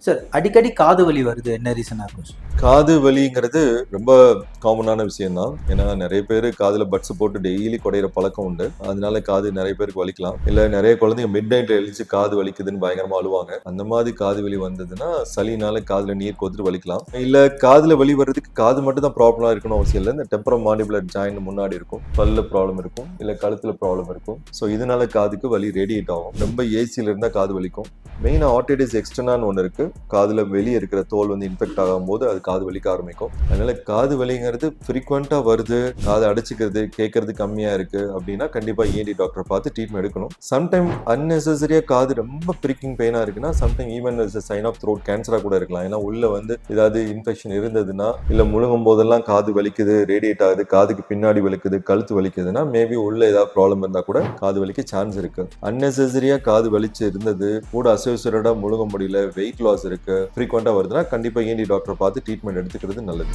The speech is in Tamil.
சார் அடிக்கடி காது வலி வருது, என்ன ரீசனா இருக்கும் சார்? காது வலிங்கிறது ரொம்ப காமனான விஷயம் தான். ஏன்னா நிறைய பேர் காதுல பட்ஸ் போட்டு டெய்லி குடையிற பழக்கம் உண்டு. அதனால காது நிறைய பேருக்கு வலிக்கலாம். இல்ல நிறைய குழந்தைங்க மிட் நைட்ல எழுந்து காது வலிக்குதுன்னு பயங்கரமா அழுவாங்க. அந்த மாதிரி காது வலி வந்ததுன்னா சளினால காதுல நீர் கோத்துட்டு வலிக்கலாம். இல்ல காதுல வலி வர்றதுக்கு காது மட்டும் தான் ப்ராப்ளமா இருக்கணும் அவசியம் இல்லை. இந்த டெம்பரோ மாண்டிபுலர் ஜாயிண்ட் முன்னாடி இருக்கும், பல்ல ப்ராப்ளம் இருக்கும், இல்ல கழுத்துல ப்ராப்ளம் இருக்கும். ஸோ இதனால காதுக்கு வலி ரேடியேட் ஆகும். ரொம்ப ஏசியில இருந்தா காது வலிக்கும். மெயினா ஆர்டிடிஸ் எக்ஸ்டர்னான்னு ஒன்று இருக்கு. காதுல வெளியே இருக்கிற தோல் வந்து இன்ஃபெக்ட் ஆகும் போது அது காது வலிக்க ஆரம்பிக்கும். அதனால காது வலிங்கிறது ஃப்ரீக்வெண்டா வருது, காது அடைச்சிக்கிறது, கேட்கறது கம்மியா இருக்கு அப்படின்னா கண்டிப்பா ENT டாக்டர் பார்த்து ட்ரீட்மெண்ட் எடுக்கணும். சம்டைம் அன்னெசரியா காது ரொம்ப பிரிக்கிங் பெயினா இருக்குன்னா sometime even sign of throat கேன்சரா கூட இருக்கலாம். ஏன்னா உள்ள வந்து ஏதாவது இன்ஃபெக்ஷன் இருந்ததுன்னா, இல்ல முழுங்கும் போதெல்லாம் காது வலிக்குது, ரேடியேட் ஆகுது, காதுக்கு பின்னாடி வலிக்குது, கழுத்து வலிக்குதுன்னா மேபி உள்ள ஏதாவது ப்ராப்ளம் இருந்தா கூட காது வலிக்க சான்ஸ் இருக்கு. அன்னெசரியா காது வலிச்சு இருந்தது கூட அசோசியேட்டடா முழுங்க முடியல, வெயிட் லாஸ் இருக்கு, ஃப்ரீக்வெண்டா வருதுன்னா கண்டிப்பா ENT டாக்டர் பார்த்து ட்ரீட்மெண்ட் எடுத்துக்கிறது நல்லது.